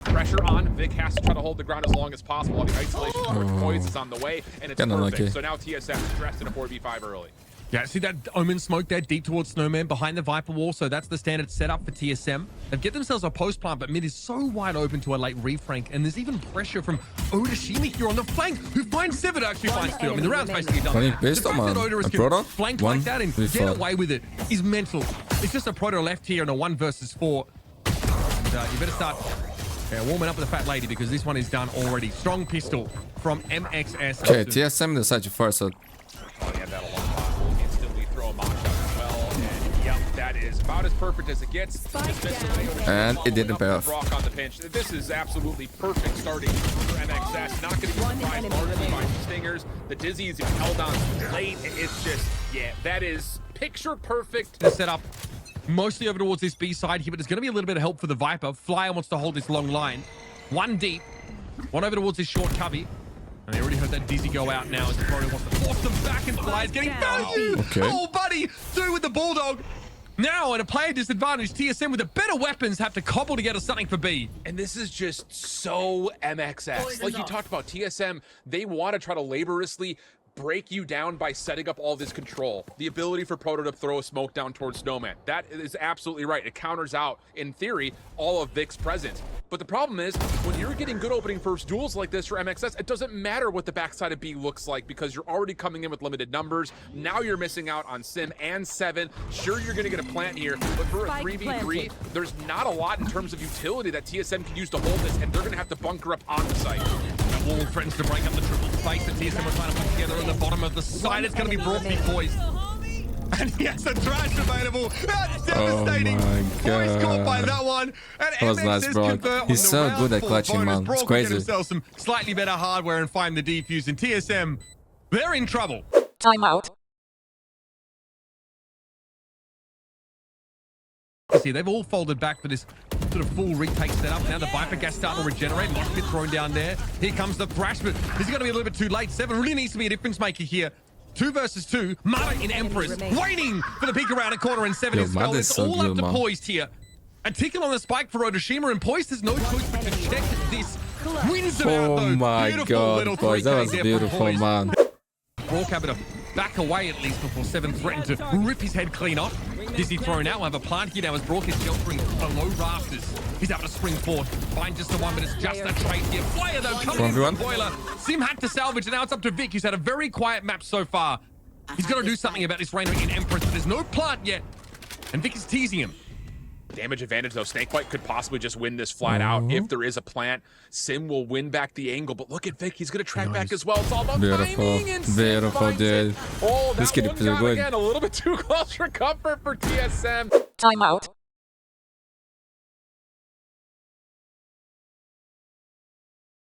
Pressure on. Vic has to try to hold the ground as long as possible while the isolation towards Poise is on the way, and it's perfect. So now TSM is dressed in a 4v5 early. Yeah, see that Omen smoke there deep towards Snowman behind the Viper wall, so that's the standard setup for TSM. They've get themselves a post plant, but mid is so wide open to a late refrank, and there's even pressure from Odashimi here on the flank, who finds Seven actually finds two. I mean, the round's basically done. The fact that Oda can flank like that and get away with it is mental. It's just a Proto left here in a 1v4. And you better start warming up with the fat lady because this one is done already. Strong pistol from MxS. Okay, TSM decided first, so oh, yeah, that'll instantly throw a mock shot as well. And yep, that is about as perfect as it gets. And it didn't pay off. Brock on the pinch. This is absolutely perfect starting for MxS. Not going to be surprised largely by stingers. The Dizzy is held on late. It's just, yeah, that is picture perfect. The setup mostly over towards this B side here, but there's going to be a little bit of help for the Viper. Flyer wants to hold this long line. One deep. One over towards this short cubby. And they already heard that Dizzy go out now as the Proto wants to force them back, and Fly is getting value. Okay. Oh, buddy. Two with the Bulldog. Now, at a player disadvantage, TSM with the better weapons have to cobble together something for B. And this is just so MxS. Like you talked about, TSM, they want to try to laboriously break you down by setting up all this control. The ability for Proto to throw a smoke down towards Snowman. That is absolutely right. It counters out, in theory, all of Vic's presence. But the problem is, when you're getting good opening first duels like this for MxS, it doesn't matter what the backside of B looks like because you're already coming in with limited numbers. Now you're missing out on Sim and Seven. Sure, you're going to get a plant here, but for a 3v3, there's not a lot in terms of utility that TSM can use to hold this, and they're going to have to bunker up on the site. That wall threatens to break up the triple space that TSM are trying to put together on the bottom of the side. It's going to be brought me Poised. And he has a trash available. That's devastating. Poised caught by that one. And that was nice, bro. He's so good at clutching, man. It's crazy. Himself some slightly better hardware and find the defuse. And TSM, they're in trouble. Timeout. See, they've all folded back for this sort of full retake setup. Now the Viper gas starting to regenerate. Mosh pit thrown down there. Here comes the thrash, but this is going to be a little bit too late. Seven really needs to be a difference maker here. 2 versus 2. Mata in Empress waiting for the peek around a corner, and Seven is skull. It's so all up to Poised here. A tickle on the spike for Odoshima, and Poised has no choice but to check this. Wins them out though. Oh my god, Poised, that was beautiful, man. Brock having to back away at least before Seven threatened to rip his head clean off. Dizzy thrown out. We'll have a plant here now as Brock is sheltering below rafters. He's able to spring forth, find just the one, but it's just a trade here. Flyer though coming in from Boiler. Sim had to salvage, and now it's up to Vic. He's had a very quiet map so far. He's got to do something about this REYNA in Empress, but there's no plant yet, and Vic is teasing him. Damage advantage though. Snakebite could possibly just win this flat out if there is a plant. Sim will win back the angle, but look at Vic. He's going to track back as well. It's all about timing, and beautiful, dude. Oh, this kid is pretty good. Again, a little bit too close for comfort for TSM. Timeout.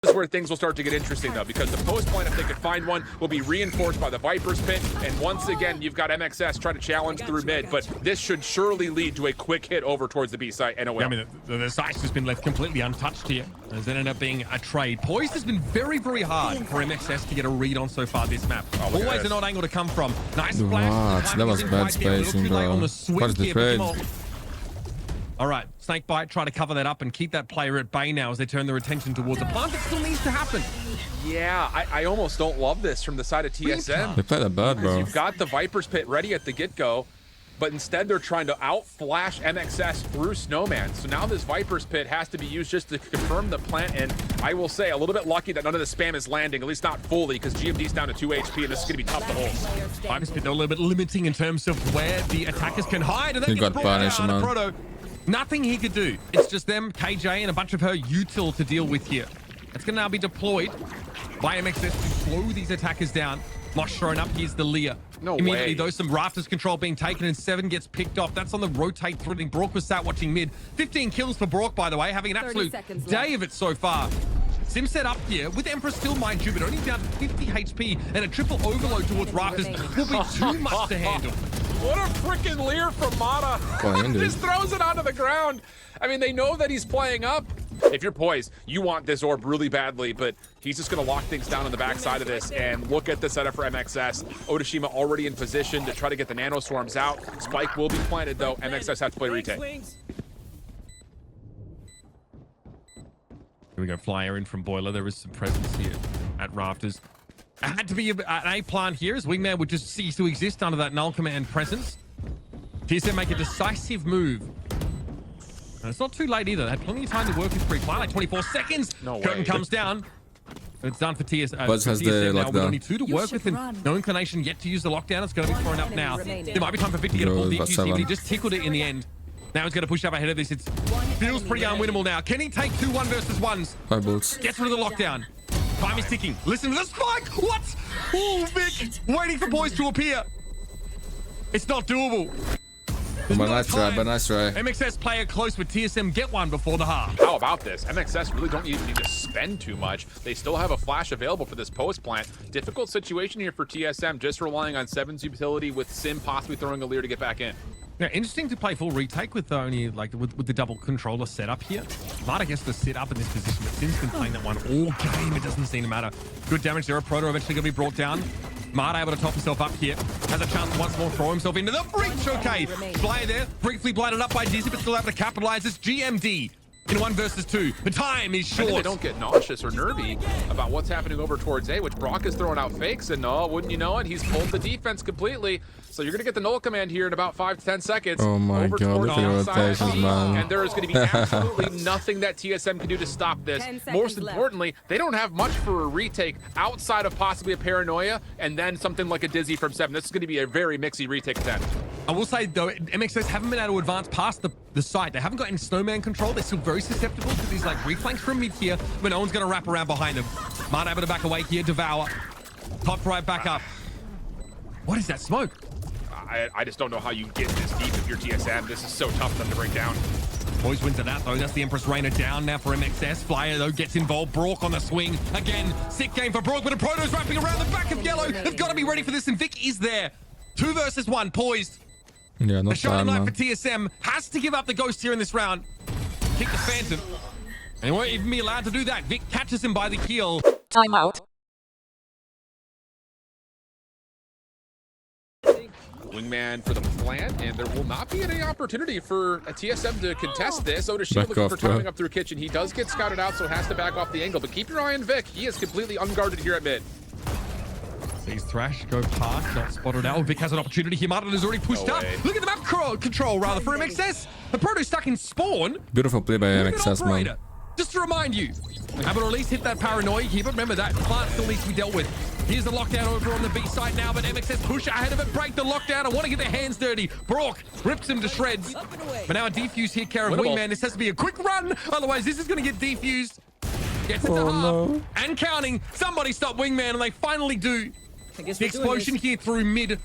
This is where things will start to get interesting though, because the post point, if they could find one, will be reinforced by the Viper's pit. And once again, you've got MxS trying to challenge through mid, but this should surely lead to a quick hit over towards the B site and away. Yeah, I mean, the site's just been left completely untouched here. As it ended up being a trade. Poised has been very, very hard for MxS to get a read on so far this map. Always an odd angle to come from. Nice flash. What? That was bad spacing, bro. What is the trade? All right, Snakebite trying to cover that up and keep that player at bay now as they turn their attention towards a plant that still needs to happen. Yeah, I almost don't love this from the side of TSM. They played that bad, bro. You've got the Viper's pit ready at the get-go, but instead they're trying to outflash MxS through Snowman. So now this Viper's pit has to be used just to confirm the plant, and I will say a little bit lucky that none of the spam is landing, at least not fully, because GMD's down to 2 HP, and this is going to be tough to hold. Viper's pit, they're a little bit limiting in terms of where the attackers can hide, and then got punished, man. Proto. Nothing he could do. It's just them, KJ, and a bunch of her util to deal with here. It's going to now be deployed by MxS to slow these attackers down. Mosh thrown up. Here's the Leah. No Immediately, way. though, some rafters control being taken, and Seven gets picked off. That's on the rotate threatening. Brock was sat watching mid. 15 kills for Brock, by the way, having an absolute day of it so far. Sim set up here with Emperor still, mind you, but only down to 50 HP, and a triple overload towards rafters will be too much to handle. What a freaking leer from Mata. Just throws it onto the ground. I mean, they know that he's playing up. If you're Poised, you want this orb really badly, but he's just going to lock things down on the backside of this. And look at the setup for MxS. Odoshima already in position to try to get the nano swarms out. Spike will be planted, though. MxS have to play retake. Here we go, flyer in from Boiler. There is some presence here at Rafters. It had to be an A plant here, as Wingman would just cease to exist under that null command presence. TSM make a decisive move. And it's not too late either. They had plenty of time to work with pre-plant, like 24 seconds. No Curtain way. comes down. It's done for TSM. Buzz has the now with lockdown. only 2 to work with and no inclination yet to use the lockdown. It's going to be thrown up now. There might be time for Vic to get a full defuse here, but he just tickled it in the end. Now he's going to push up ahead of this. It feels pretty unwinnable now. Can he take 2 1 versus 1s? 5 bullets. Gets rid of the lockdown. Time is ticking. Listen to the spike. What? Oh, Vic. Waiting for boys to appear. It's not doable. But nice try, but nice try. MxS player close with TSM get one before the half. How about this? MxS really don't even need to spend too much. They still have a flash available for this post plant. Difficult situation here for TSM, just relying on Seven's utility with Sim possibly throwing a leer to get back in. Yeah, interesting to play full retake with only like with the double controller setup here. Mata gets to sit up in this position, but Sim's been playing that one all game. It doesn't seem to matter. Good damage there. Proto eventually going to be brought down. Mata able to top himself up here. Has a chance to once more throw himself into the breach. Okay, Flyer there, briefly blinded up by Dizzy, but still able to capitalize this GMD in 1 versus 2. The time is short. I think they don't get nauseous or nervy about what's happening over towards A, which Brock is throwing out fakes, and wouldn't you know it, he's pulled the defense completely. So you're going to get the null command here in about 5 to 10 seconds. Oh my over god, towards look at the onside rotations, B, man. and there is going to be absolutely nothing that TSM can do to stop this. Most importantly, they don't have much for a retake outside of possibly a paranoia, and then something like a Dizzy from 7. This is going to be a very mixy retake attempt. I will say, though, MxS haven't been able to advance past the site. They haven't got any snowman control. They're still very susceptible to these like reflanks from mid here, but no one's going to wrap around behind them. Mart able to back away here, Devour. Top right back up. What is that smoke? I just don't know how you get this deep if you're TSM. This is so tough for them to bring down. Boys wins at that, though. That's the Empress REYNA down now for MxS. Flyer, though, gets involved. Brock on the swing. Again, sick game for Brock, but a Proto's wrapping around the back of Yellow. They've got to be ready for this, and Vic is there. 2 versus 1, poised. Yeah, no The shining time, light man. for TSM has to give up the Ghost here in this round. Kick the Phantom. And he won't even be allowed to do that. Vic catches him by the heel. Timeout. Wingman for the plant, and there will not be any opportunity for a TSM to contest this. Odashi Back looking off, for bro. timing up through kitchen. He does get scouted out, so has to back off the angle. But keep your eye on Vic. He is completely unguarded here at mid. Sees Thrash go past, not spotted out. Vic has an opportunity here. Martin has already pushed No up. way. Look at the map control rather for MxS. The Proto's stuck in spawn. Beautiful play by Look at MxS, Operator. man. Just to remind you, able to at least hit that paranoia here, but remember that plant still needs to be dealt with. Here's the lockdown over on the B side now, but MxS push ahead of it, break the lockdown. I want to get their hands dirty. Brock rips him to shreds. But now a defuse here, care of Winnable. Wingman. This has to be a quick run, otherwise this is going to get defused. Gets it to Oh, half no. and counting. Somebody stop Wingman, and they finally do. The explosion here through mid.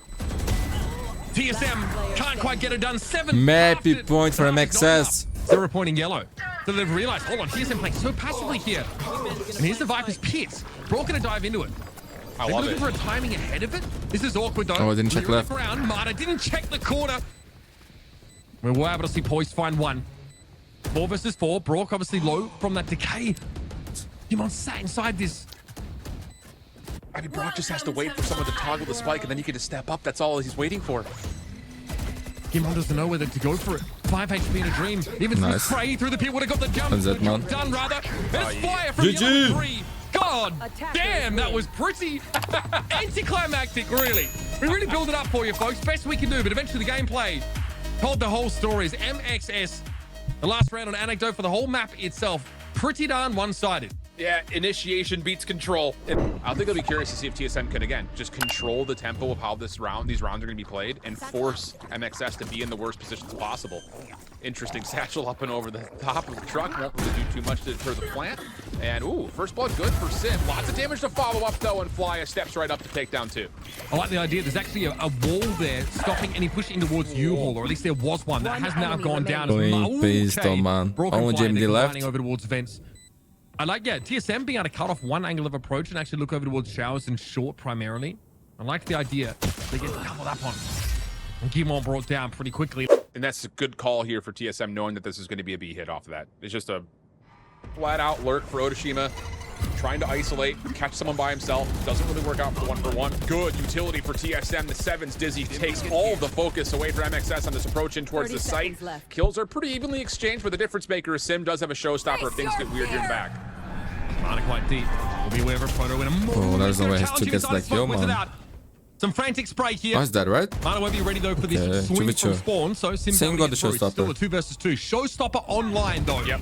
TSM can't quite get it done. 7 Maybe after- point for half is not MxS. enough. 0 pointing Yellow. So they've realized, hold on, TSM playing so passively here. And here's the Viper's pit. Brock gonna dive into it. I They're love looking it. for a timing ahead of it. This is awkward though. Oh, I didn't check Clear left. the ground. Marta didn't check the corner. We were able to see Poise find 1. 4 versus 4. Brock obviously low from that decay. Kimon sat inside this. I mean, Brock just has to wait for someone to toggle the spike, and then he can just step up. That's all he's waiting for. Kimon doesn't know whether to go for it. 5 HP in a dream. Even Nice. Spray through the pit would have got the jump. That's it, man. Done rather. There's yeah. fire from GG. Yellow 3. God damn, that was pretty anticlimactic, really. We really build it up for you, folks. Best we can do, but eventually the gameplay told the whole story. Is MxS, the last round on Anecdote for the whole map itself, pretty darn one-sided. Yeah, initiation beats control. And I think I'll be curious to see if TSM can, again, just control the tempo of how these rounds are going to be played and force MxS to be in the worst positions possible. Interesting satchel up and over the top of the truck. Won't really do too much to deter the plant. And, ooh, first blood good for Sim. Lots of damage to follow up, though, and Flya steps right up to take down 2. I like the idea. There's actually a wall there stopping any pushing towards U-Haul, or at least there was one. That has now gone down. Going beast, oh, man. Broken Only fire, GMD they're left. lining over towards vents. I like, yeah, TSM being able to cut off one angle of approach and actually look over towards showers and short primarily. I like the idea. They get doubled up on. And Gimon brought down pretty quickly. And that's a good call here for TSM, knowing that this is going to be a B hit off of that. It's just a flat-out lurk for Odashima, trying to isolate, catch someone by himself. Doesn't really work out for the 1-for-1. Good utility for TSM. The 7's Dizzy takes all the focus away from MxS on this approach in towards the site. Kills are pretty evenly exchanged, but the difference maker is Sim does have a showstopper if things get weird here in back. Mana quite deep. We'll be aware of a Proto in a moment. Oh, there's no way his 2 gets back. Yo, man. Some frantic spray here. Oh, is that right? Mana won't be ready though for this swing from spawn. So Sim got the showstopper. Still a 2 versus 2. Showstopper online though. Yep.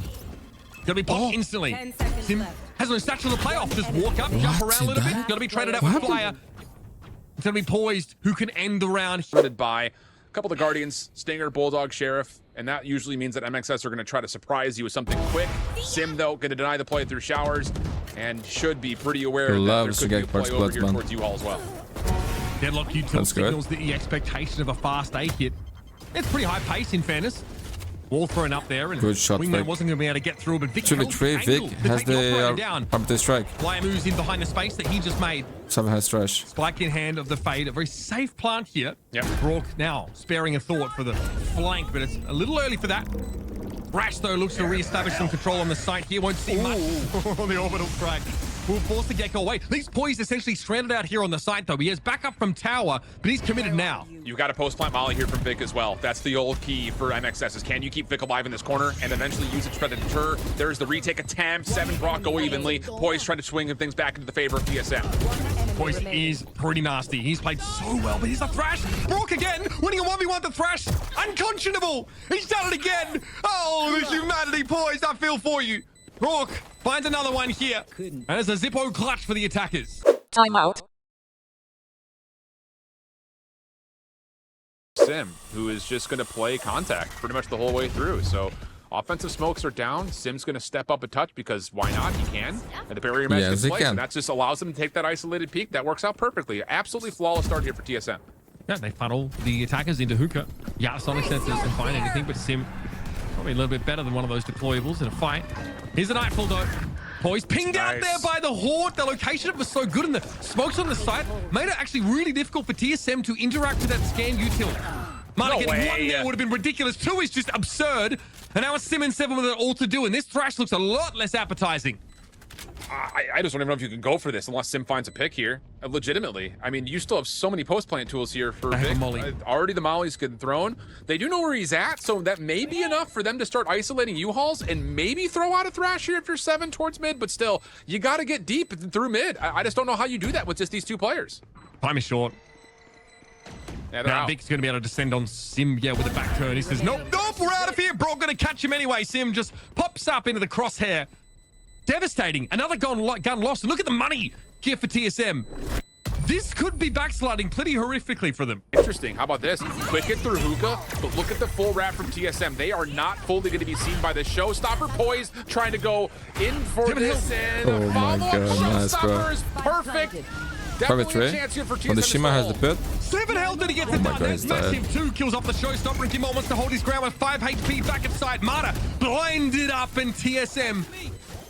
Gonna be popped instantly. Sim has no satchel to play off. Just walk up, jump around a little bit. Gonna be traded out with Flyer. It's gonna be poised. Who can end the round? By a couple of the Guardians, Stinger, Bulldog, Sheriff, and that usually means that MxS are going to try to surprise you with something quick. Sim, though, going to deny the play through showers and should be pretty aware that there could be a play over here towards U-Haul as well. Deadlock util signals the expectation of a fast A hit. It's pretty high pace, in fairness. Wall thrown up there, and good shot, Wingman wasn't going to be able to get through, but Vic 2v3, Vic has the arbiter strike. Flyer moves in behind the space that he just made. Someone has trash. Spike in hand of the Fade. A very safe plant here. Yep. Brock now sparing a thought for the flank, but it's a little early for that. Rash, though, looks to re-establish some control on the site here. Won't see much. The orbital strike will force the Gecko away. He's poised, essentially stranded out here on the site, though. He has backup from tower, but he's committed now. You've got a post-plant molly here from Vic as well. That's the old key for MxS is can you keep Vic alive in this corner and eventually use it to try to deter. There's the retake attempt. 7 Brock go evenly. Poise trying to swing things back into the favor of TSM. Poise is pretty nasty. He's played so well, but he's a Thrash. Brock again, winning a 1v1 to Thrash. Unconscionable. He's done it again. Oh, the humanity, Poise. I feel for you. Rourke finds another one here. And it's a Zippo clutch for the attackers. Timeout. Sim, who is just going to play contact pretty much the whole way through. So offensive smokes are down. Sim's going to step up a touch because why not? He can. And the barrier mesh is placed. And that just allows him to take that isolated peek. That works out perfectly. Absolutely flawless start here for TSM. Yeah, they funnel the attackers into hookah. Yeah, Sonic Sense doesn't find anything, but Sim probably a little bit better than one of those deployables in a fight. Here's a Nightfall, though. Poise pinged out there by the Horde. The location was so good, and the smokes on the site made it actually really difficult for TSM to interact with that scan util. Mana getting 1 there would have been ridiculous. 2 is just absurd. And now it's Sim and 7 with it all to do, and this Thrash looks a lot less appetizing. I just don't even know if you can go for this unless Sim finds a pick here. Legitimately. I mean, you still have so many post-plant tools here for Vic. Already the molly's getting thrown. They do know where he's at, so that may be enough for them to start isolating U-Hauls and maybe throw out a Thrash here if you're 7 towards mid, but still, you got to get deep through mid. I just don't know how you do that with just these 2 players. Time is short. Yeah, now Vic's going to be able to descend on Sim, with a back turn. He says, nope, we're out of here. Brock going to catch him anyway. Sim just pops up into the crosshair. Devastating. Another gun lost. Look at the money here for TSM. This could be backsliding pretty horrifically for them. Interesting. How about this? Quick hit through hookah, but look at the full wrap from TSM. They are not fully going to be seen by the showstopper. Poise trying to go in for this, and oh my God, showstopper is perfect. Definitely a chance here for TSM. The Shima has the pit. 7 health did he get the done. Massive 2 kills off the showstopper, and Kimon wants to hold his ground with 5 HP back inside. Mata blinded up, and TSM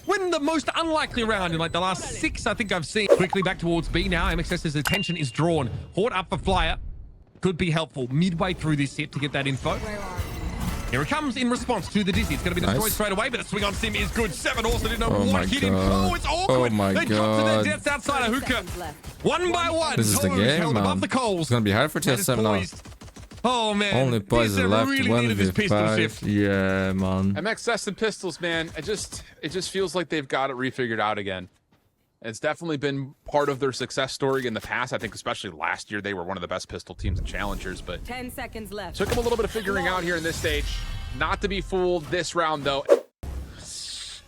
win the most unlikely round in like the last 6 I think I've seen. Quickly back towards B now. MxS's attention is drawn. Horde up for Flyer. Could be helpful midway through this hit to get that info. Here it comes in response to the Dizzy. It's going to be destroyed straight away, but the swing on Sim is good. 7 also didn't know what hit him. Oh, it's awkward. Oh my they come to their God. deaths outside of hookah. 1 by 1. This is the game, man. It's going to be hard for TSM now. Oh, man. Only Poise left, really 1v5. Yeah, man. MxS and pistols, man. It just feels like they've got it refigured out again. It's definitely been part of their success story in the past. I think especially last year, they were one of the best pistol teams and challengers, but 10 seconds left. Took them a little bit of figuring out here in this stage. Not to be fooled this round, though.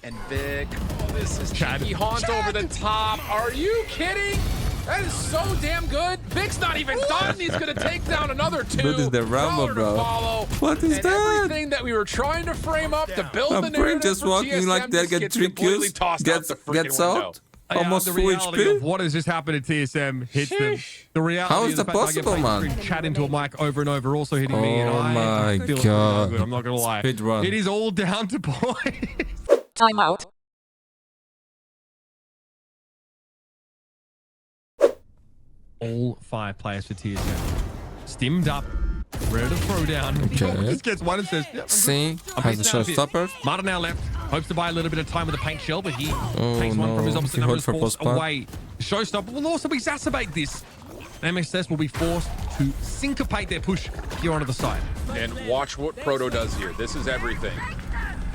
And Vic, this is cheeky haunt over the top. Are you kidding? That is so damn good. Vic's not even done. He's going to take down another 2. What is the Rambo, bro? What is that? Everything that we were trying to frame up to build the narrative just walking TSM like that, get 3 kills, gets out. Almost the full reality HP. Of what has just happened to TSM hits them. The reality How is that possible, man? Chat into a mic over and over, also hitting me. And my feel God. good. I'm not going to lie. Speed run. It is all down to points. Timeout. All 5 players for TSM. Stimmed up. Ready to throw down. Okay. Just gets one and says, C has the showstopper. Mata now left. Hopes to buy a little bit of time with the paint shell, but he takes one from his opposite He number holds for force post-plant. away. The showstopper will also exacerbate this. MxS will be forced to syncopate their push here onto the side. And watch what Proto does here. This is everything.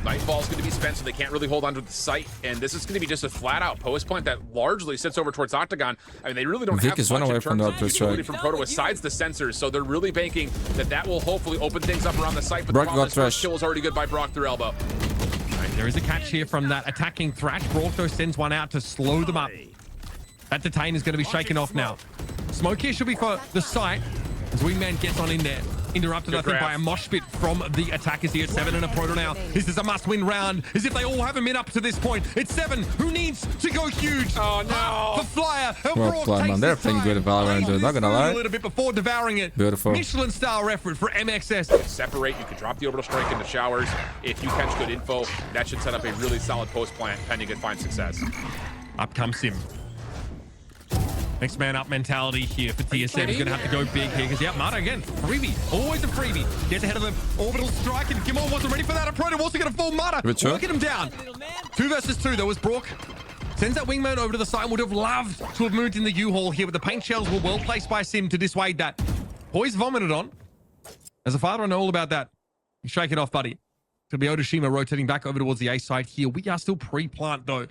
Nightfall's going to be spent, so they can't really hold onto the site. And this is going to be just a flat-out post plant that largely sits over towards Octagon. I mean, they really don't have is much one away in from terms the of outpost utility strike. from Proto besides the sensors, so they're really banking that will hopefully open things up around the site. But Brock the problem got is Thresh. first kill is already good by Brock through elbow. There is a catch here from that attacking Thrash. Brock sends one out to slow them up. That detain is going to be shaken off now. Smoke here should be for the site as Wingman gets on in there. Interrupted, I think, by a mosh pit from the attackers here. 7 and a Proto now. This is a must-win round, as if they all have a min up to this point. It's 7 who needs to go huge. Oh, no. The Flyer. And Well Brock played, man. takes They're his playing time. good Valorant, dude. Not gonna lie. A little bit before devouring it. Beautiful. Michelin-style effort for MxS. Separate, you could drop the orbital strike into showers. If you catch good info, that should set up a really solid post plant pending good find success. Up comes Sim. Next man up mentality here for TSM. He's going to have to go big here because, yeah, Mata again. Freebie. Always a freebie. Gets ahead of the orbital strike, and Gimon wasn't ready for that. Proto also going to fall Mata. Working him down. 2 versus 2. There was Brook. Sends that Wingman over to the side. Would have loved to have moved in the U-Haul here, but the paint shells were well placed by Sim to dissuade that. Boys vomited on. As a father, I know all about that. You shake it off, buddy. It's going to be Otoshima rotating back over towards the A side here. We are still pre-plant, though.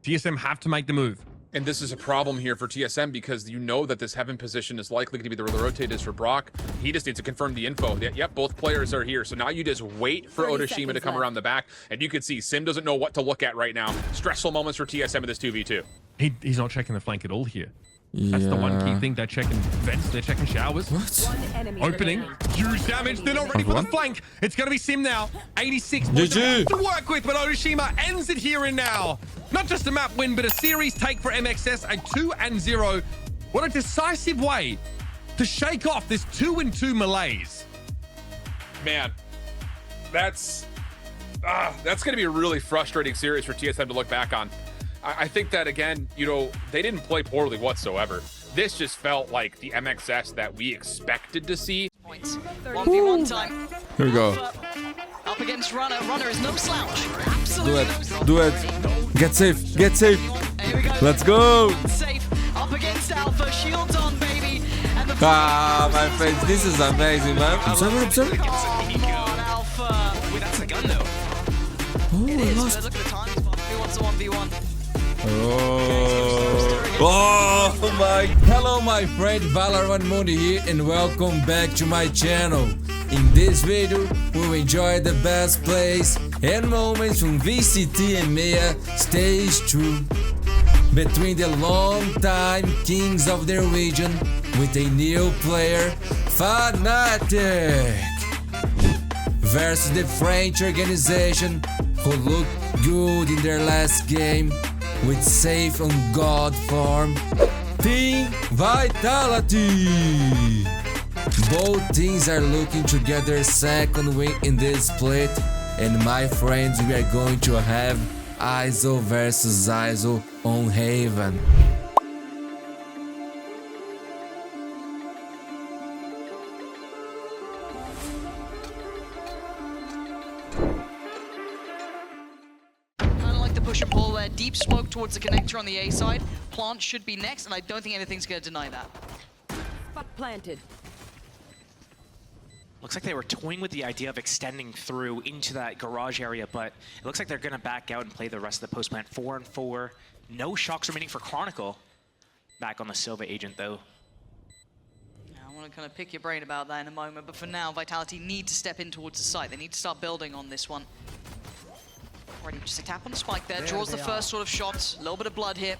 TSM have to make the move. And this is a problem here for TSM because you know that this heaven position is likely to be the rotate is for Brock. He just needs to confirm the info. Yep, both players are here. So now you just wait for Otoshima to come around the back. And you can see Sim doesn't know what to look at right now. Stressful moments for TSM in this 2v2. He's not checking the flank at all here. That's the one key thing. They're checking vents. They're checking showers. One enemy Opening. remaining. Huge damage. They're not ready for the flank. It's going to be Sim now. 86 GG. to work with, but Otoshima ends it here and now. Not just a map win, but a series take for MxS, a 2-0. What a decisive way to shake off this 2-2 malaise. Man, that's going to be a really frustrating series for TSM to look back on. I think that, again, you know, they didn't play poorly whatsoever. This just felt like the MxS that we expected to see. 1v1 time. Here we go. Up against Runner. Runner is no slouch. Absolutely Do no it. slouch. Do it. Get safe. Get safe. Here we go. Let's go. Safe. Up against Alpha. Shields on, baby. And the Ah, my friends, this is amazing, man. Observe. Come on, Alpha. Wait, that's a gun, though. Oh, It I is, lost. but look at the times. 1v1 to 1v1. Oh my! Hello, my friend Valorant Mundi here, and welcome back to my channel. In this video, we'll enjoy the best plays and moments from VCT and MxS Stage 2 between the long-time kings of their region with a new player, Fnatic, versus the French organization who looked good in their last game with safe on God form, Team Vitality. Both teams are looking to get their second win in this split, and my friends, we are going to have ISO versus ISO on Haven. Kind of like the push and pull there. Deep smoke towards the connector on the A side. Plant should be next, and I don't think anything's going to deny that. Spot planted. Looks like they were toying with the idea of extending through into that garage area, but it looks like they're going to back out and play the rest of the post plant 4-4. No shocks remaining for Chronicle. Back on the Silva agent, though. Yeah, I want to kind of pick your brain about that in a moment, but for now, Vitality need to step in towards the site. They need to start building on this one. Already just a tap on the spike there, draws the first sort of shot. A little bit of blood here.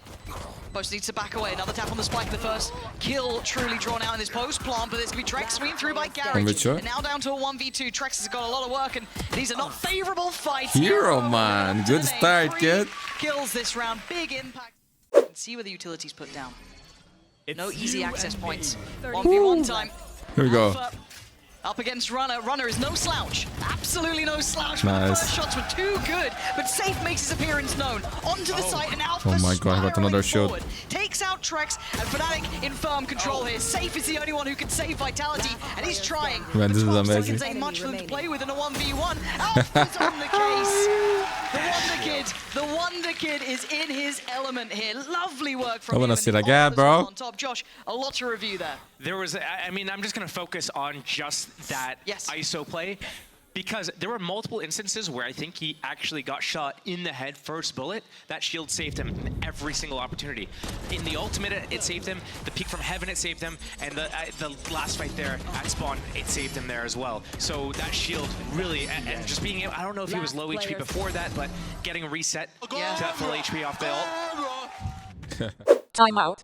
Post needs to back away. Another tap on the spike. The first kill truly drawn out in this post plant, but there's going to be Trex swinging through by Garage. And now down to a 1v2. Trex has got a lot of work, and these are not favorable fights. Hero, man. Good start, kid. Kills this round. Big impact. Let's see where the utilities put down. No easy access points. 1v1 time. Here we go. Alpha up against Runner. Runner is no slouch. Absolutely no slouch. Nice. The first shots were too good, but Safe makes his appearance known. Onto the site, and Alpha Oh my God, I got another shot. forward. Takes out Trex, and Fnatic in firm control here. Safe is the only one who can save Vitality, and he's trying. Man, this is 12 amazing. seconds ain't much for them to play with in a 1v1. Alpha's on the case. The Wonder Kid is in his element here. Lovely work from I wanna him, see and that guy, Oliver's bro. on top. Josh, a lot to review there. There was, I mean, I'm just going to focus on just that Yes. ISO play. Because there were multiple instances where I think he actually got shot in the head first bullet. That shield saved him in every single opportunity. In the ultimate, it saved him. The peek from heaven, it saved him. And the last fight there at spawn, it saved him there as well. So that shield really, and just being able, I don't know if he was low HP before that, but getting a reset to that full HP off the ult. Timeout.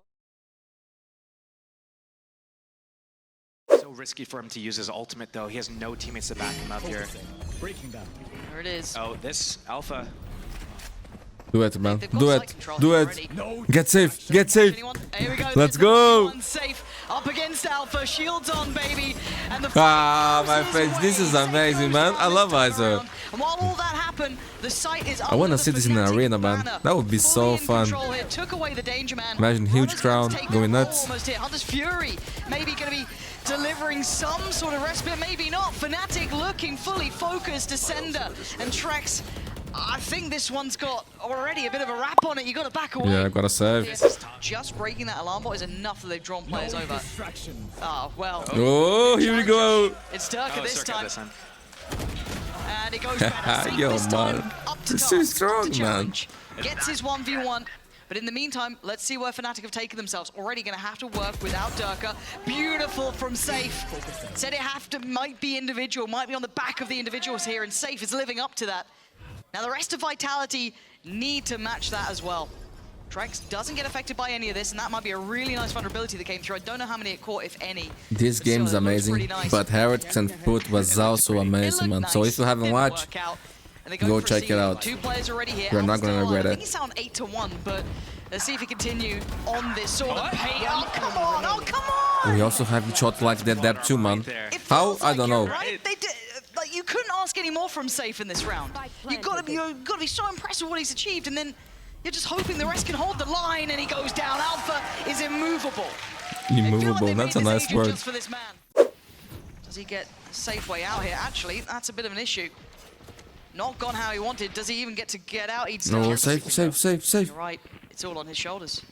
So risky for him to use his ultimate, though. He has no teammates to back him up here. There it is. Oh, this Alpha. Do it, man. They've got Do site it. control Do here it. already. Get safe. Get safe. Anyone? Here we go. Let's There's the go. one safe up against Alpha. Shields on, baby. And the Ah, my goes friends, this away. is Safe amazing, goes man. down I this love time ISO. around. And while all that happened, the site is I wanna under see the this in an Fnatic arena, man. banner. That would be so Fully in fun. control here. Took away the danger man. Imagine huge Hunter's crowd taken going the nuts. ball almost here. Hunter's Fury maybe going to be delivering some sort of respite, maybe not. Fnatic looking fully focused. Descender and Trex. I think this one's got already a bit of a wrap on it. You got to back away. Yeah, I gotta save. Just breaking that alarm bot is enough that they've drawn players over. Oh, well. Oh, here we go. It's Durka Oh, this Circa time. this time. And it goes better. Safe Yo, this time. man. Up to It's task, too up strong, to man. challenge. Gets his 1v1. But in the meantime, let's see where Fnatic have taken themselves. Already going to have to work without Durka. Beautiful from Safe. Said it might be individual, might be on the back of the individuals here, and Safe is living up to that. Now the rest of Vitality need to match that as well. Trex doesn't get affected by any of this, and that might be a really nice vulnerability that came through. I don't know how many it caught, if any. This But game is still, it looks amazing, pretty nice. but Heretics and Put was also amazing, man. So if you haven't watched, go check it out. Two players already here. You're not gonna regret I it. think he's on 8-1, but let's see if he continue on this sort of pace. Oh, come on! Oh, come on! we also have shot like that there too, man. There. It How? feels I don't like it, know. Right? They did, like, you couldn't ask any more from Safe in this round. You've got to be so impressed with what he's achieved, and then you're just hoping the rest can hold the line, and he goes down. Alpha is immovable. Immovable, that's a nice word. Just for this man. Does he get a safe way out here? Actually, that's a bit of an issue. Not gone how he wanted. Does he even get to get out? He'd No, still- safe. You're right. It's all on his shoulders.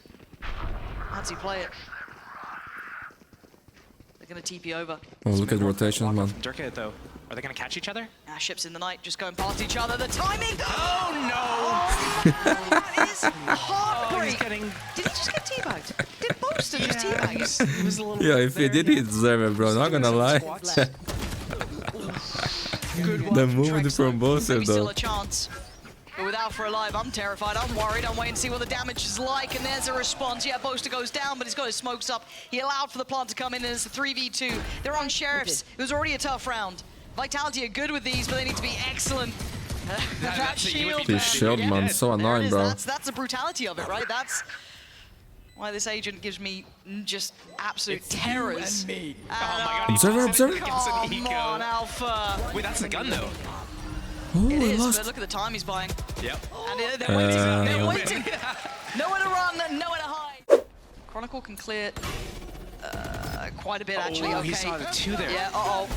How does he play it? They're going to TP over. Oh, look at the rotations, man. Durka, though. Are they going to catch each other? Ships in the night, just going past each other. The timing! Oh, That is no! heartbreak! getting... Did he just get teabagged? Did Boston just teabag? It was a little Yeah, if he did, he deserved it, bro. Not gonna lie. Good one The from movement Trex, from both maybe of still them. a chance. But with Alpha alive, I'm terrified, I'm worried, I'm waiting to see what the damage is like, and there's a response. Yeah, Boaster goes down, but he's got his smokes up. He allowed for the plant to come in, and it's a 3v2. They're on Sheriffs. It was already a tough round. Vitality are good with these, but they need to be excellent. That that's it, you would shield, be This shield, Yeah, man, so There it annoying, is. bro. That's the brutality of it, right? That's why this agent gives me just absolute terrors. Oh my god. Observer. Come on, Alpha. Wait, that's the gun, though. Oh, It I is, but lost. look at the time he's buying. Yep. And they're waiting. They're Uh, waiting. Nowhere to run, nowhere to hide. Chronicle can clear quite a bit, actually. Oh, Okay. he saw the two there. Yeah, oh.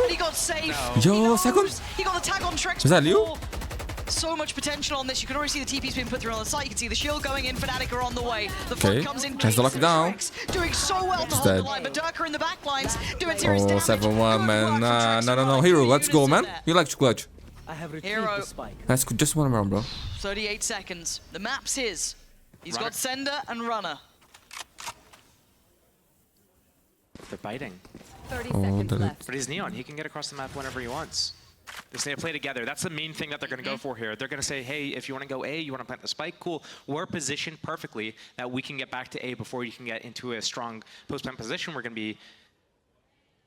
And he got safe. Yo, He knows. second. He got the tag on Trex. Was that you? before. So much potential on this. You can already see the TP's being put through on the site. You can see the shield going in. Fnatic are on the way. The flood Okay. comes in. Has the lockdown. Trex doing so well to He's hold the dead. line, but Durka in the back lines doing serious Oh, damage. 7-1, Good man. work from Trex. No. Hero, let's go, Units in man. there. You like to clutch. I have retrieved Hero. the spike. That's good. Just one round, bro. 38 seconds. The map's his. He's Runner. got Sender and Runner. They're biting. 30 Oh, seconds did it. left. But he's Neon. He can get across the map whenever he wants. They say play together. That's the main thing that they're going to go for here. They're going to say, hey, if you want to go A, you want to plant the spike, cool. We're positioned perfectly that we can get back to A before you can get into a strong post-plant position. We're going to be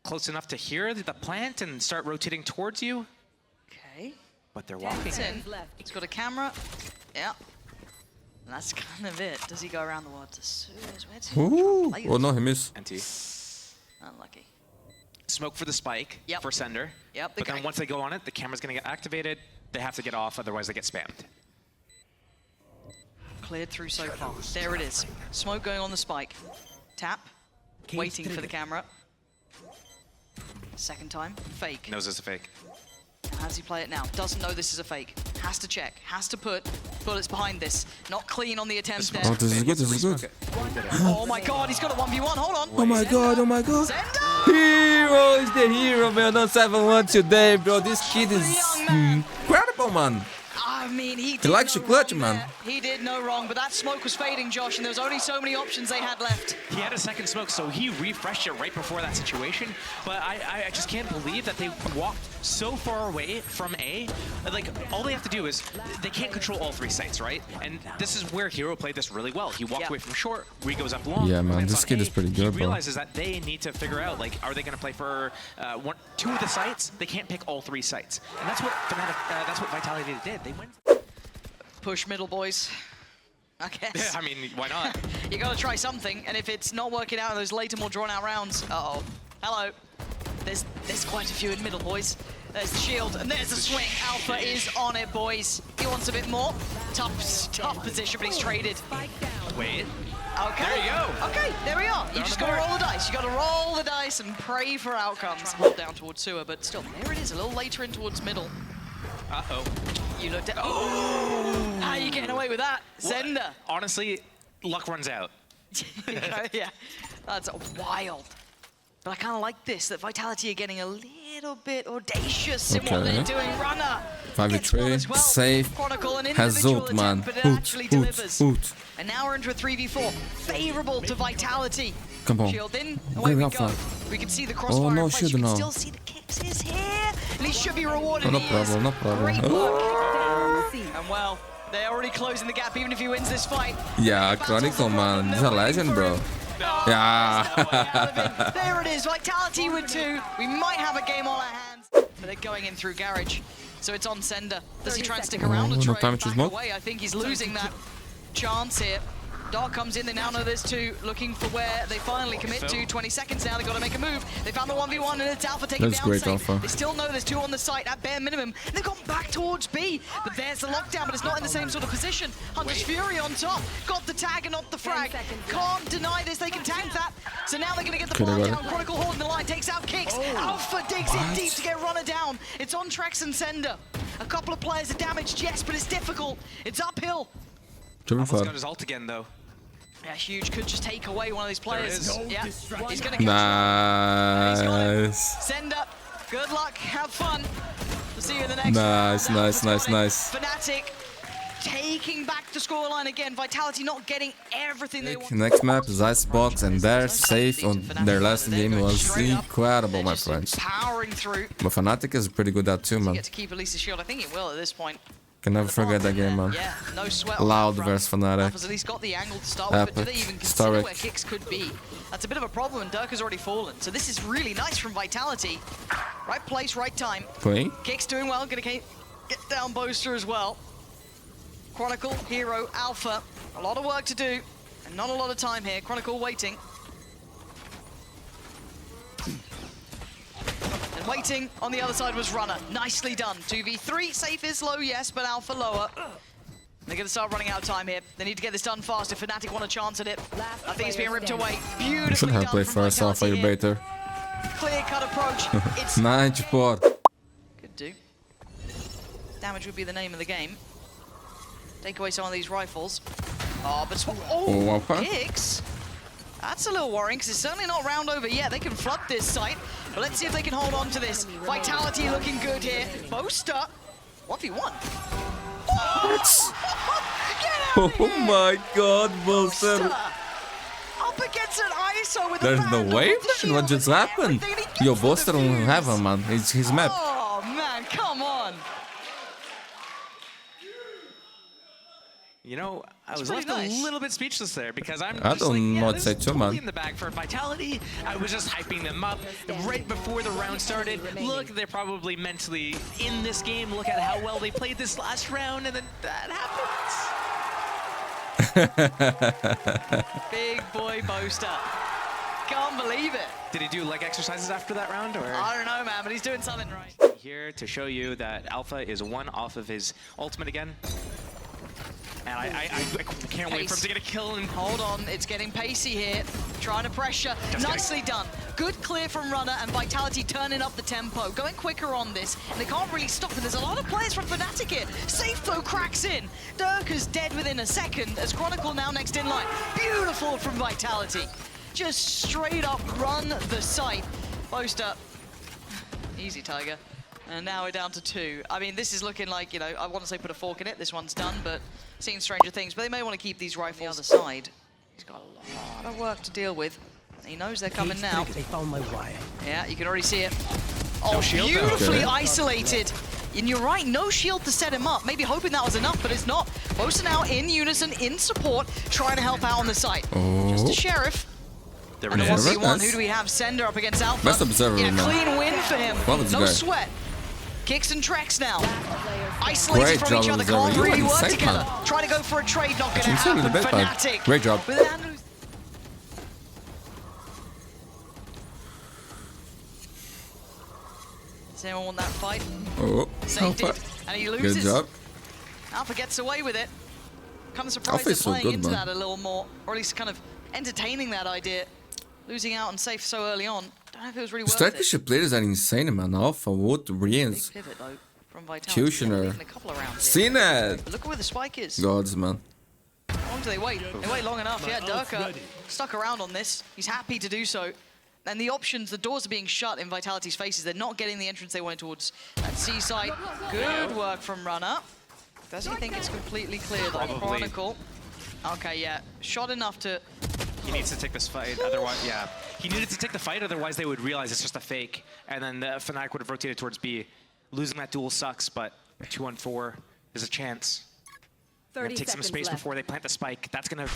close enough to hear the plant and start rotating towards you. Okay. But they're walking. It's in. left. He's got a camera. Yeah. And that's kind of it. Does he go around the world to Suez? Where's he? Ooh. Play Oh, this? no, he missed. NT. Unlucky. Smoke for the spike Yep. for Sender. Yep, But then okay. once they go on it, the camera's going to get activated. They have to get off, otherwise they get spammed. Cleared through so far. There it is. Smoke going on the spike. Tap. Waiting for the camera. Second time. Fake. Knows it's a fake. How does he play it now? Doesn't know this is a fake. Has to check. Has to put bullets behind this. Not clean on the attempt Oh, there. this is good. This is good. Oh my god, he's got a 1v1. Hold on. Oh my god. Oh my god. Sender! Hero is the hero, man. On 7-1 today, bro. This kid is incredible, man. I mean, he likes to clutch, man. He did no wrong, but that smoke was fading, Josh, and there was only so many options they had left. He had a second smoke, so he refreshed it right before that situation. But I just can't believe that they walked so far away from A. Like, all they have to do is, they can't control all 3 sites, right? And this is where Hero played this really well. He walked away from short, Ree goes up long. Yeah, man, lands this on kid A. is pretty good, He bro. realizes that they need to figure out, like, are they going to play for 2 of the sites? They can't pick all 3 sites. And that's what that's what Vitality did. They went. Push middle, boys. I guess. Yeah, I mean, why not? You gotta try something, and if it's not working out in those later, more drawn-out rounds, uh-oh. Hello. There's quite a few in middle, boys. There's the shield, and there's the swing. Alpha is on it, boys. He wants a bit more. Tough position, but he's traded. Wait. Okay. There you go. Okay, there we are. You just gotta roll the dice. You gotta roll the dice and pray for outcomes. Hold down towards sewer, but still, there it is, a little later in towards middle. Uh-oh. You looked at. Oh! How are you getting away with that? Zender. Honestly, luck runs out. Yeah, that's wild. But I kind of like this, that Vitality are getting a little bit audacious in what they're doing. Runner. 5v3, Well. safe. Chronicle an Has individual ult, man. attempt, but it Hoot, actually hoot, delivers. hoot. And now we're into a 3v4. Favorable to Vitality. Come on. Shield in, away we Good go. alpha. We can see the crossfire no in place. shield You can now. still see the kicks is here. And he should be rewarded. No He is. problem, no problem. Great Oh. work. And well, they're already closing the gap even if he wins this fight. Yeah, Chronicle, man. He's a legend, bro. Yeah. There it is, Vitality with 2. We might have a game on our hands. But they're going in through Garage. So it's on Sender. Does he try and stick around or no try time and to back smoke. away? I think he's losing that chance here. Dark comes in, they now know there's 2, looking for where they finally commit to. 20 seconds now, they've got to make a move. They found the 1v1 and it's Alpha taking That's down great, safe. Alpha. They still know there's 2 on the site at bare minimum. And they've gone back towards B, but there's the lockdown, but it's not in the same sort of position. Hunter's Fury on top, got the tag and not the frag. Can't deny this, they can tank that. So now they're going to get the Could have flag got down. Chronicle Horde in the line, takes out Kicks. Alpha digs in deep to get Runner down. It's on Trex and Sender. A couple of players are damaged, yes, but it's difficult. It's uphill. Almost got 7-4. his ult again, though. Yeah, Huge could just take away one of these players. is. Yeah, he's gonna get Nice. Send up. Good luck. Have fun. We'll see you in the next Nice, round. nice, nice, nice. Fnatic taking back the scoreline again. Vitality not getting everything they want. Next map is Icebox, and their save on their last game was incredible, my Just friends. powering through. But Fnatic is pretty good at too, man. Get to keep at least a shield. I think he will at this point. Can never forget that game, man. Yeah, no sweat. on Loud that front. versus Fnatic. Alpha's at least got the angle to start with, but do they Epic. even consider Historic. where Kicks could be? That's a bit of a problem, and Dirk has already fallen. So this is really nice from Vitality. Right place, right time. Playing? Kicks doing well, gonna get down Boaster as well. Chronicle, Hero, Alpha. A lot of work to do, and not a lot of time here. Chronicle waiting. And waiting on the other side was Runner. Nicely done. 2v3, safe is low, yes, but Alpha lower. They're going to start running out of time here. They need to get this done fast if Fnatic want a chance at it. I think it's being ripped away. You should Beautifully have done played from first Alpha, you Vitality here. better. Clear-cut approach. It's 94. could do. Damage would be the name of the game. Take away some of these rifles. Oh, but Oh, Alpha. Kicks. That's a little worrying because it's certainly not round over yet. They can flood this site, but let's see if they can hold on to this. Vitality looking good here. Boaster, 1v1. Oh! Get out of Oh here! my god, Boaster. Boaster. Up against an ISO with There's a no vandal way, with the man. shield What just and happened? everything, and he gets Yo, the Boaster don't defuse. have him, man. It's his map. Oh man, come on. You know, I was pretty left nice. a little bit speechless there because I'm I just don't like, know yeah, what to this say is too, totally man. in the bag for Vitality. I was just hyping them up right before the round started. Look, they're probably mentally in this game. Look at how well they played this last round, and then that happens. Big boy Boaster. Can't believe it. Did he do leg exercises after that round, or? I don't know, man, but he's doing something right. Here to show you that Alpha is one off of his ultimate again. And I can't wait for him to get a kill and Hold on, it's getting pacey here. Trying to pressure. Just Nicely done. Good clear from Runner and Vitality turning up the tempo. Going quicker on this, and they can't really stop. And there's a lot of players from Fnatic here. Safe though cracks in. Dirk is dead within a second as Chronicle now next in line. Beautiful from Vitality. Just straight up run the site. Post up. Easy, Tiger. And now we're down to 2. I mean, this is looking like, you know, I want to say put a fork in it. This one's done, but seen stranger things. But they may want to keep these rifles on the other side. He's got a lot of work to deal with. He knows they're coming now. They found my wire. Yeah, you can already see it. Oh, No shield, though. beautifully isolated. And you're right, no shield to set him up. Maybe hoping that was enough, but it's not. Both are now in unison, in support, trying to help out on the site. Just a sheriff. There And it the is. 1v1, who do we have? Sender up against Alpha. Best observer, Yeah, man. clean win for him. Love this No guy. sweat. Kicks and tracks now. Isolated Great from job, each other, observer. can't You really are work insane, together. man. Trying to go for a trade, not gonna Insane with happen. the bed bag. Fnatic. Great job. With Andrews. Does anyone want that fight? Oh, Saved it, Alpha. and he Good loses. job. Alpha gets away with it. Kind of surprised Alpha they're is so playing good, into man. that a little more, or at least kind of entertaining that idea. Losing out on safe so early on. Don't know if it was really worth it. Turkish players are insane, man. Alpha, Wood, Big Riens, pivot though from Vitality. Kushner. Leading a couple of rounds here. seen it. But look at where the spike is. Gods, man. How long do they wait? They wait long enough. Yeah, Durka stuck around on this. He's happy to do so. And the options, the doors are being shut in Vitality's faces. They're not getting the entrance they wanted towards that C site. Good work from Runner. Does he think it's completely clear though? Probably. Chronicle. Okay, yeah. Shot enough to... He needs to take this fight, otherwise, yeah. He needed to take the fight, otherwise they would realize it's just a fake, and then the Fnatic would have rotated towards B. Losing that duel sucks, but 2-on-4 is a chance. 30 Take some seconds space left. before they plant the spike. That's gonna...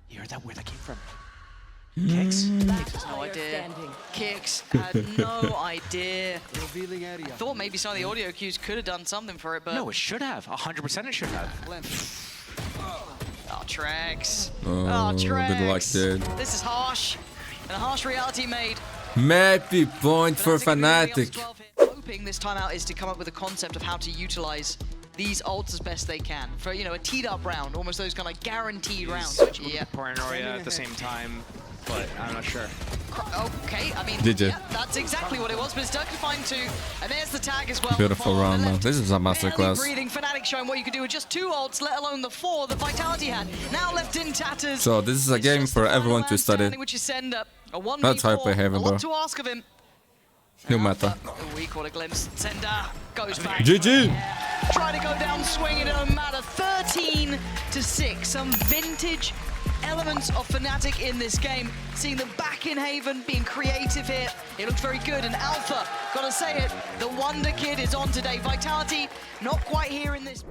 You heard that? Where that came from? Kicks? No idea. Kicks had no idea. I thought maybe some of the audio cues could have done something for it, but... No, it should have. 100% it should have. Oh, Trex. Oh, Trex. good luck, dude. This is harsh. And a harsh reality made. Mappy point for Fnatic. Hoping this time out is to come up with a concept of how to utilize these ults as best they can. For, you know, a teed up round, almost those kind of guaranteed rounds. Yeah. Paranoia at the same time, but I'm not sure. Okay, I mean, Did you? yeah, that's exactly what it was, but it's Durka fine too. And there's the tag as well. Beautiful Four on round, the man. left. This is a Barely masterclass. breathing. Fnatic showing what you can do with just 2 ults, let alone the 4 that Vitality had. Now left in tatters. So this is a It's game just for the final everyone to man study. standing, which is Sender. A 1v4. That's how I play Heaven, a lot bro. to ask of him. No matter. We caught a glimpse. Sender goes back. GG. Trying to go down swinging, it don't matter. 13-6. Some vintage elements of Fnatic in this game. Seeing them back in Haven, being creative here. It looks very good. And Alpha, gotta say it, the Wonder Kid is on today. Vitality, not quite here in this.